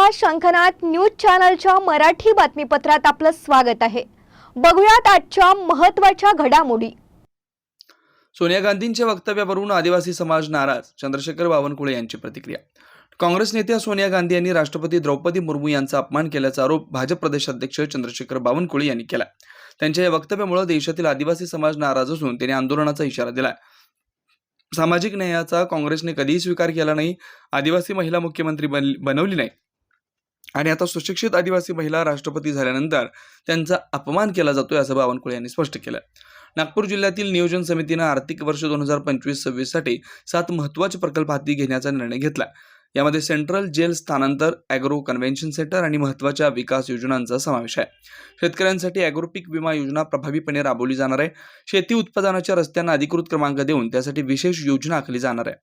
नमस्कार, शंखनाद न्यूज चॅनलच्या मराठी बातमीपत्रात आपलं स्वागत आहे। बघूयात आजच्या महत्त्वाच्या घडामोडी। सोनिया गांधींच्या वक्तव्यावरून आदिवासी समाज नाराज, चंद्रशेखर बावनकुळे यांची प्रतिक्रिया। काँग्रेस नेत्या सोनिया गांधी यांनी राष्ट्रपती द्रौपदी मुर्मू यांचा अपमान केल्याचा आरोप भाजप प्रदेशाध्यक्ष चंद्रशेखर बावनकुळे यांनी केला। त्यांच्या या वक्तव्यामुळे देशातील आदिवासी समाज नाराज असून त्यांनी आंदोलनाचा इशारा दिला। सामाजिक न्यायाचा काँग्रेसने कधीही स्वीकार केला नाही। आदिवासी महिला मुख्यमंत्री बनवली नाही आणि आता सुशिक्षित आदिवासी महिला राष्ट्रपती झाल्यानंतर त्यांचा अपमान केला जातोय असं बावनकुळे यांनी स्पष्ट केलं। नागपूर जिल्ह्यातील नियोजन समितीने आर्थिक वर्ष 2025-26 साठी 7 महत्त्वाचे प्रकल्प हाती घेण्याचा निर्णय घेतला। यामध्ये सेंट्रल जेल स्थानांतर, ॲग्रो कन्व्हेन्शन सेंटर आणि महत्त्वाच्या विकास योजनांचा समावेश आहे। शेतकऱ्यांसाठी ॲग्रो पीक विमा योजना प्रभावीपणे राबवली जाणार आहे। शेती उत्पादनाच्या रस्त्यांना अधिकृत क्रमांक देऊन त्यासाठी विशेष योजना आखली जाणार आहे।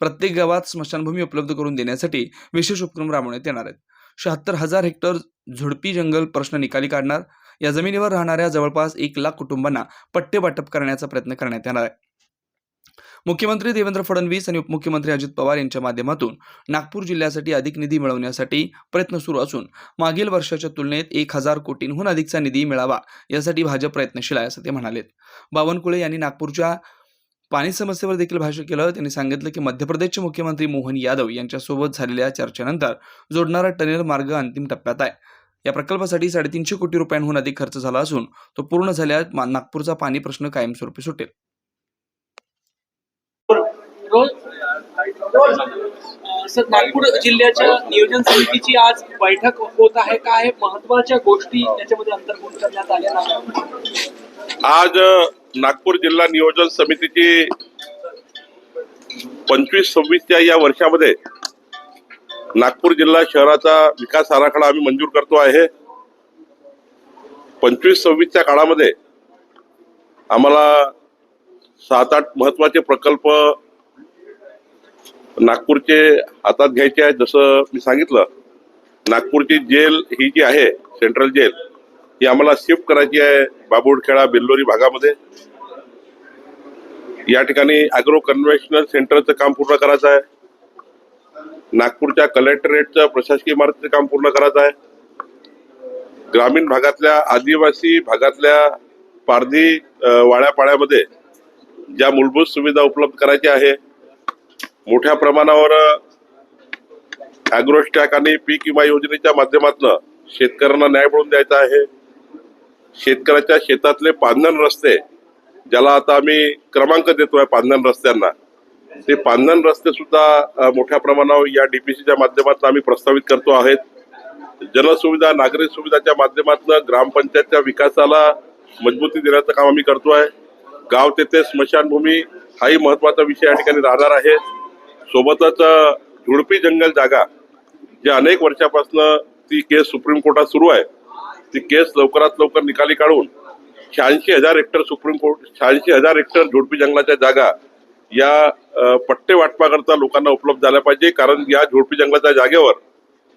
प्रत्येक गावात स्मशानभूमी उपलब्ध करून देण्यासाठी विशेष उपक्रम राबवण्यात येणार आहेत। 76,000 हेक्टर झुडपी जंगल प्रश्न निकाली काढणार। या जमिनीवर राहणाऱ्या जवळपास 1 लाख कुटुंबांना पट्टे वाटप करण्याचा प्रयत्न करण्यात येणार आहे। मुख्यमंत्री देवेंद्र फडणवीस आणि उपमुख्यमंत्री अजित पवार यांच्या माध्यमातून नागपूर जिल्ह्यासाठी अधिक निधी मिळवण्यासाठी प्रयत्न सुरू असून मागील वर्षाच्या तुलनेत 1,000 कोटींहून अधिकचा निधी मिळावा यासाठी भाजप प्रयत्नशील आहे असं ते म्हणाले। बावनकुळे यांनी नागपूरच्या पाणी समस्येवर देखील भाष्य केलं। त्यांनी सांगितलं की मध्य प्रदेशचे मुख्यमंत्री मोहन यादव यांच्यासोबत झालेल्या चर्चेनंतर जोडणारा टनेल मार्ग अंतिम टप्प्यात आहे। या प्रकल्पासाठी 350 कोटी रुपयांहून अधिक खर्च झाला असून तो पूर्ण झाल्यास नागपूरचा पाणी प्रश्न कायमस्वरूपी सुटेल। सर, नागपूर जिल्ह्याच्या नियोजन समितीची आज बैठक होत आहे। काय महत्त्वाच्या गोष्टी त्याच्यामध्ये अंतर्भूत करण्यात आल्या आहेत? आज नागपूर जिल्हा नियोजन समितीची 25-26च्या या वर्षामध्ये नागपूर जिल्हा शहराचा विकास आराखडा आम्ही मंजूर करतो आहे। 25-26च्या काळामध्ये आम्हाला 7-8 महत्वाचे प्रकल्प नागपूरचे हातात घ्यायचे आहेत। जसं मी सांगितलं, नागपूरची जेल ही जी आहे सेंट्रल जेल ही आम्हाला शिफ्ट करायची आहे बाबुळखेडा बेल्लोरी भागामध्ये। या ठिकाणी ॲग्रो कन्व्हेन्शनल सेंटरचं काम पूर्ण करायचं आहे। नागपूरच्या कलेक्टरेटचं प्रशासकीय इमारतीचं काम पूर्ण करायचं आहे। ग्रामीण भागातल्या आदिवासी भागातल्या पारधी वाड्यापाड्यामध्ये ज्या मूलभूत सुविधा उपलब्ध करायच्या आहे, मोठ्या प्रमाणावर ॲग्रोस्टॅक आणि पीक विमा योजनेच्या माध्यमातून शेतकऱ्यांना न्याय मिळवून द्यायचा आहे। शेतकऱ्याच्या शेतातले पांधन रस्ते, ज्याला आता आम्ही क्रमांक देतोय पांधन रस्त्यांना, ते पांधन रस्ते सुद्धा मोठ्या प्रमाणावर या डीपीसीच्या माध्यमातून आम्ही प्रस्तावित करतो आहोत। जनसुविधा, नागरिक सुविधाच्या माध्यमातून ग्रामपंचायतच्या विकासाला मजबूती देण्याचं काम आम्ही करतोय। गाव तेथे स्मशानभूमी हाही महत्वाचा विषय या ठिकाणी राहणार आहे। सोबतच झुडपी जंगल जागा, जे अनेक वर्षापासून ती केस सुप्रीम कोर्टात सुरू आहे, ती केस लवकरात लवकर निकाली काढून 86,000 हेक्टर सुप्रीम कोर्ट 86,000 हेक्टर झुडपी जंगलाच्या जागा या पट्टे वाटपाकरता लोकांना उपलब्ध झाल्या पाहिजे। कारण या झुडपी जंगलाच्या जागेवर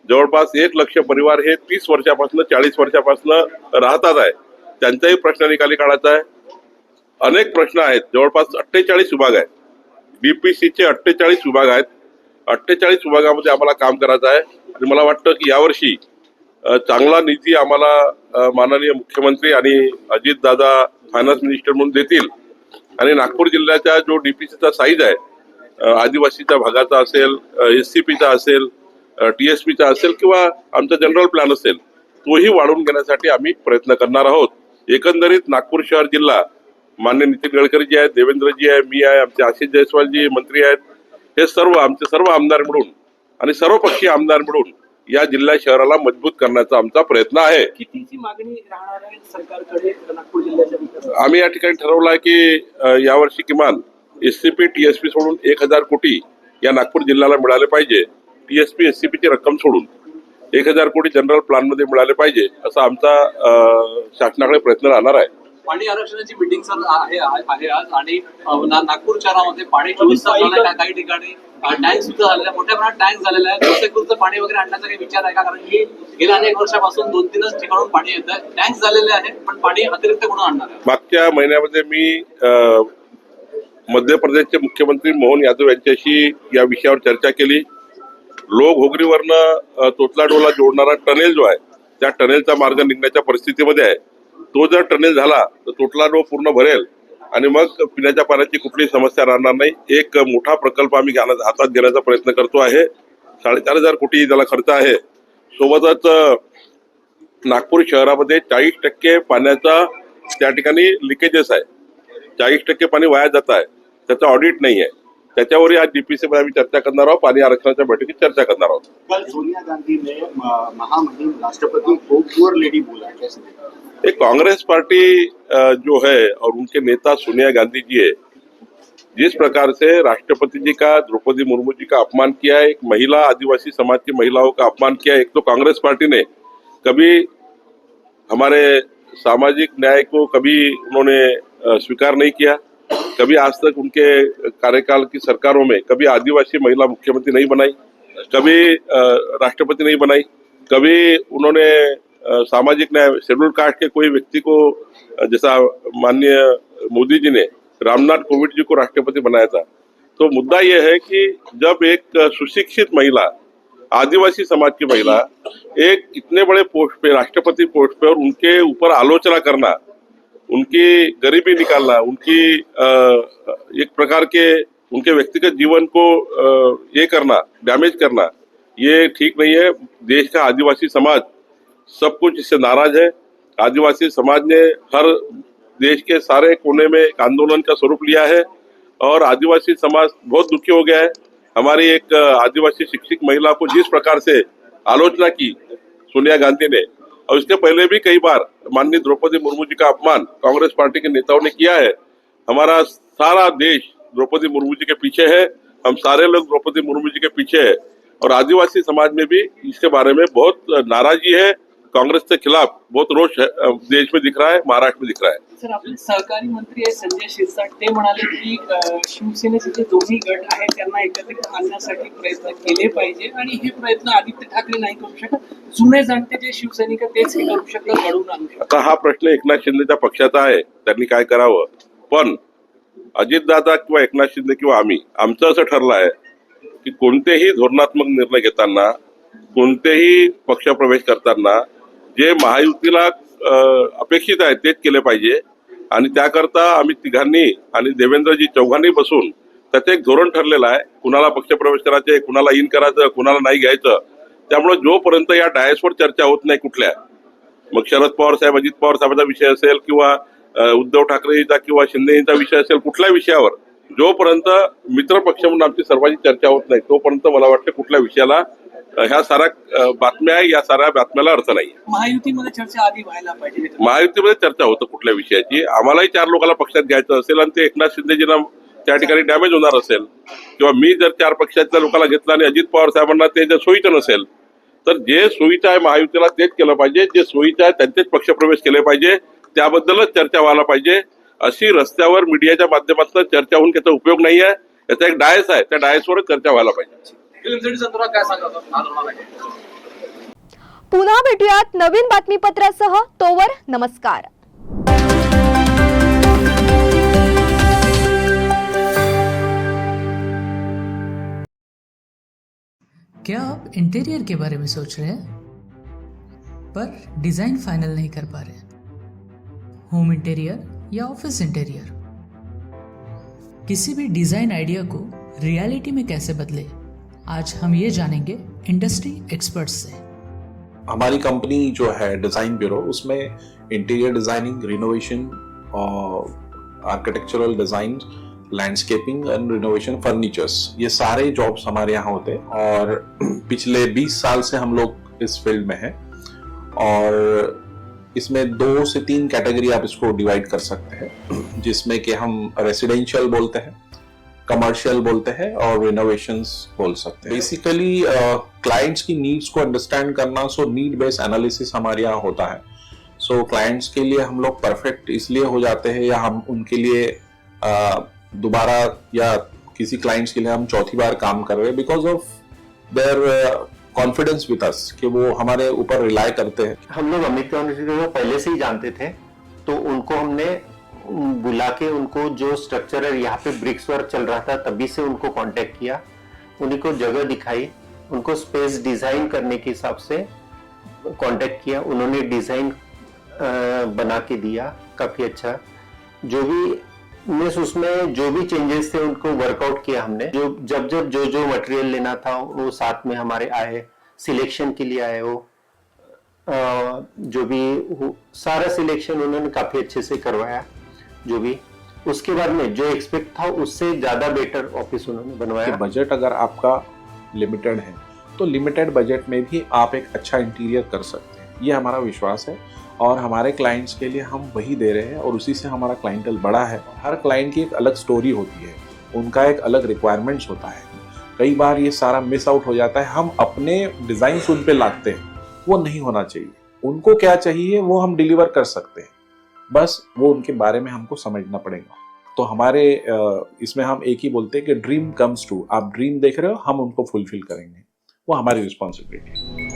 जवळपास 1 लक्ष परिवार हे 30 वर्षापासून 40 वर्षापासून राहतात आहे। त्यांचाही प्रश्न निकाली काढायचा आहे। अनेक प्रश्न आहेत, जवळपास 48 विभाग आहेत। डीपीसीचे 48 विभाग आहेत। 48 विभागामध्ये आम्हाला काम करायचं आहे आणि मला वाटतं की यावर्षी चांगला निधी आम्हाला माननीय मुख्यमंत्री आणि अजितदादा फायनान्स मिनिस्टर म्हणून देतील आणि नागपूर जिल्ह्याचा जो डीपीसीचा साईज आहे, आदिवासीच्या भागाचा असेल, एससीपीचा असेल, टीएसपीचा असेल किंवा आमचा जनरल प्लॅन असेल, तोही वाढवून घेण्यासाठी आम्ही प्रयत्न करणार आहोत। एकंदरीत नागपूर शहर जिल्हा माननीय नितीन गडकरी आहे, देवेंद्रजी आहे, मी आहे, आमचे आशिष जयस्वालजी मंत्री आहेत, हे सर्व आमचे सर्व आमदार मिळून आणि सर्वपक्षीय आमदार मिळून या जिल्हा शहराला मजबूत करण्याचा आमचा प्रयत्न आहे। कितीची मागणी राहणार आहे सरकारकडे नागपूर जिल्ह्याच्या विकासासाठी? आम्ही या ठिकाणी ठरवलं आहे की यावर्षी किमान एससीपी टीएसपी सोडून 1,000 कोटी या नागपूर जिल्ह्याला मिळाले पाहिजे। टीएसपी एससीपीची रक्कम सोडून 1,000 कोटी जनरल प्लॅन मध्ये मिळाले पाहिजे, असा आमचा शासनाकडे प्रयत्न राहणार आहे। पाणी आरक्षणाची मीटिंग सर आहे आज आणि नागपूर शहरामध्ये पाणी 24 तास झालं आहे। काही ठिकाणी टँक सुद्धा झालेला, मोठ्या प्रमाणात टँक झालेला आहे। गोसेखुर्दचं पाणी वगैरे आणण्याचा काही विचार आहे का? कारण की गेल्या अनेक वर्षापासून 2-3 ठिकाणून पाणी येत आहे। टँक झालेले आहे, पण पाणी अतिरिक्त कुठून आणणार आहे? मागच्या महिन्यामध्ये मी मध्य प्रदेशचे मुख्यमंत्री मोहन यादव यांच्याशी या विषयावर चर्चा केली। लोक घोगरीवरनं तोतलाडोला जोडणारा टनेल जो आहे त्या टनेलचा मार्ग निघण्याच्या परिस्थितीमध्ये आहे. तो जर टनेल झाला तर तोतलाडो पूर्ण भरेल आणि मग पिण्याच्या पाण्याची कुठलीही समस्या राहणार नाही. एक मोठा प्रकल्प आम्ही हातात घेण्याचा प्रयत्न करतो आहे. 4,500 कोटी त्याला खर्च आहे. सोबतच नागपूर शहरामध्ये 40% पाण्याचा त्या ठिकाणी लिकेजेस आहे. 40% पाणी वाया जात आहे. त्याचं ऑडिट नाही आहे. त्याच्यावरही आज डीपीसी मध्ये आम्ही चर्चा करणार आहोत. पाणी आरक्षणाच्या बैठकीत चर्चा करणार आहोत. कल सोनिया गांधी ने महामहिम राष्ट्रपति को पुअर लेडी बोला, कैसे देखा? ये कांग्रेस पार्टी जो है और उनके नेता सोनिया गांधी जी है, जिस प्रकार से राष्ट्रपति जी का, द्रौपदी मुर्मू जी का अपमान किया है, एक महिला, आदिवासी समाज की महिलाओं का अपमान किया है. एक तो कांग्रेस पार्टी ने कभी हमारे सामाजिक न्याय को कभी उन्होंने स्वीकार नहीं किया. कभी आज तक उनके कार्यकाल की सरकारों में कभी आदिवासी महिला मुख्यमंत्री नहीं बनाई, कभी राष्ट्रपति नहीं बनाई, कभी उन्होंने सामाजिक न्याय शेड्यूल कास्ट के कोई व्यक्ति को जैसा माननीय मोदी जी ने रामनाथ कोविंद जी को राष्ट्रपति बनाया था. तो मुद्दा यह है कि जब एक सुशिक्षित महिला, आदिवासी समाज की महिला एक इतने बड़े पोस्ट पे, राष्ट्रपति पोस्ट पे, और उनके ऊपर आलोचना करना, उनकी गरीबी निकालना, उनकी एक प्रकार के उनके व्यक्तिगत जीवन को ये करना, डैमेज करना, ये ठीक नहीं है. देश का आदिवासी समाज सब कुछ इससे नाराज है. आदिवासी समाज ने हर देश के सारे कोने में एक आंदोलन का स्वरूप लिया है और आदिवासी समाज बहुत दुखी हो गया है. हमारी एक आदिवासी शिक्षित महिला को जिस प्रकार से आलोचना की सोनिया गांधी ने, और इसके पहले भी कई बार माननीय द्रौपदी मुर्मू जी का अपमान कांग्रेस पार्टी के नेताओं ने किया है. हमारा सारा देश द्रौपदी मुर्मू जी के पीछे है. हम सारे लोग द्रौपदी मुर्मू जी के पीछे है और आदिवासी समाज में भी इसके बारे में बहुत नाराजगी है. कांग्रेस के खिलाफ बहुत रोष देश में दिख रहा है, महाराष्ट्र में दिख रहा है. सर, आपले सहकारी मंत्री आहे संजय शिरसाट, ते म्हणाले की शिवसेनेचे जे दोन्ही गट आहेत त्यांना एकत्रित आणण्यासाठी प्रयत्न केले पाहिजे आणि हे प्रयत्न आदित्य ठाकरे नाही करू शकत, जुने जाणते जे शिवसैनिक आहेत तेच हे करू शकतात, घडवून आणू शकतात. आता हा प्रश्न एकनाथ शिंदेच्या पक्षाचा आहे, त्यांनी काय करावं. पण अजितदादा किंवा एकनाथ शिंदे किंवा आमचं असं ठरलं आहे की कोणतेही धोरणात्मक निर्णय घेताना, कोणतेही पक्षप्रवेश करताना जे महायुतीला अपेक्षित आहे तेच केले पाहिजे. आणि त्याकरता आम्ही तिघांनी आणि देवेंद्रजी चौघांनी बसून त्याचं एक धोरण ठरलेलं आहे. कुणाला पक्षप्रवेश करायचे, कुणाला इन करायचं, कुणाला नाही घ्यायचं. त्यामुळे जोपर्यंत या डायसवर चर्चा होत नाही कुठल्या, मग शरद पवार साहेब, अजित पवार साहेबांचा विषय असेल किंवा उद्धव ठाकरेंचा किंवा शिंदेचा विषय असेल, कुठल्या विषयावर जोपर्यंत मित्रपक्ष म्हणून आमची सर्वांची चर्चा होत नाही तोपर्यंत मला वाटतं कुठल्या विषयाला ह्या साऱ्या बातम्या आहे, या साऱ्या बातम्याला अर्थ नाही. महायुतीमध्ये चर्चा आधी व्हायला पाहिजे. महायुतीमध्ये चर्चा होतं कुठल्या विषयाची. आम्हालाही 4 लोकांना पक्षात घ्यायचं असेल आणि ते एकनाथ शिंदेजींना त्या ठिकाणी डॅमेज होणार असेल, किंवा मी जर 4 पक्षातल्या लोकांना घेतला आणि अजित पवार साहेबांना ते जर सोयीचं नसेल, तर जे सोयीचं आहे महायुतीला तेच केलं पाहिजे. जे सोयीचं आहे त्यांचेच पक्षप्रवेश केले पाहिजे. त्याबद्दलच चर्चा व्हायला पाहिजे. अशी रस्त्यावर मीडियाच्या माध्यमातून चर्चा होऊन त्याचा उपयोग नाही आहे. याचा एक डायस आहे, त्या डायसवरच चर्चा व्हायला पाहिजे. फिल्मसाठी संदर्भात काय सांगा? पुन्हा भेटूयात नवीन बातमीपत्रासह. तोवर नमस्कार. क्या आप इंटीरियर के बारे में सोच रहे हैं पर डिज़ाइन फाइनल नहीं कर पा रहे? होम इंटीरियर या ऑफिस इंटीरियर, किसी भी डिज़ाइन आइडिया को रियलिटी में कैसे बदले, आज हम ये जानेंगे इंडस्ट्री एक्सपर्ट्स से. हमारी कंपनी जो है डिज़ाइन ब्यूरो, उसमें interior designing, renovation, architectural design, landscaping end renovation, furnitures, ये सारे जॉब्स हमारे यहाँ होते हैं. और पिछले 20 साल से हम लोग इस फील्ड में हैं. और इसमें 2 से 3 कैटेगरी आप इसको डिवाइड कर सकते हैं, जिसमें कि हम रेसिडेंशियल बोलते हैं, कमर्शियल बोलते हैं और रिनोवेशंस बोल सकते हैं. बेसिकली क्लाइंट्स की नीड्स को अंडरस्टैंड करना, सो नीड बेस्ड एनालिसिस हमारे यहाँ होता है. सो क्लाइंट्स के लिए हम लोग परफेक्ट इसलिए हो जाते हैं, या हम उनके लिए दोबारा, या किसी क्लाइंट्स के लिए हम चौथी बार काम कर रहे हैं because of their confidence with us, कि वो हमारे ऊपर रिलाई करते हैं. हम लोग अमित को पहले से ही जानते थे, तो उनको हमने बुला के उनको जो स्ट्रक्चर है, यहाँ पे ब्रिक्स वर्क चल रहा था तभी से उनको कांटेक्ट किया, उन्हीं को जगह दिखाई उनको स्पेस डिजाइन करने के हिसाब से कांटेक्ट किया, उन्होंने डिजाइन बना के दिया काफी अच्छा। जो भी मीन्स उसमें जो भी चेंजेस थे उनको वर्कआउट किया हमने। जब जो मटेरियल लेना था वो साथ में हमारे आए, सिलेक्शन के लिए आए, वो जो भी सारा सिलेक्शन उन्होंने काफी अच्छे से करवाया। जो भी उसके बाद में जो एक्सपेक्ट था उससे ज्यादा बेटर ऑफिस उन्होंने कि बनवाया। बजट अगर आपका लिमिटेड है तो लिमिटेड बजट में भी आप एक अच्छा इंटीरियर कर सकते हैं, ये हमारा विश्वास है। और हमारे क्लाइंट्स के लिए हम वही दे रहे हैं और उसी से हमारा क्लाइंटल बड़ा है। हर क्लाइंट की एक अलग स्टोरी होती है, उनका एक अलग रिक्वायरमेंट्स होता है। कई बार ये सारा मिस आउट हो जाता है, हम अपने डिज़ाइन उन पे लाते हैं, वो नहीं होना चाहिए। उनको क्या चाहिए वो हम डिलीवर कर सकते हैं, बस वो उनके बारे में हमको समझना पड़ेगा। तो हमारे इसमें हम एक ही बोलते हैं कि ड्रीम कम्स ट्रू। आप ड्रीम देख रहे हो, हम उनको फुलफिल करेंगे, वो हमारी रिस्पॉन्सिबिलिटी है।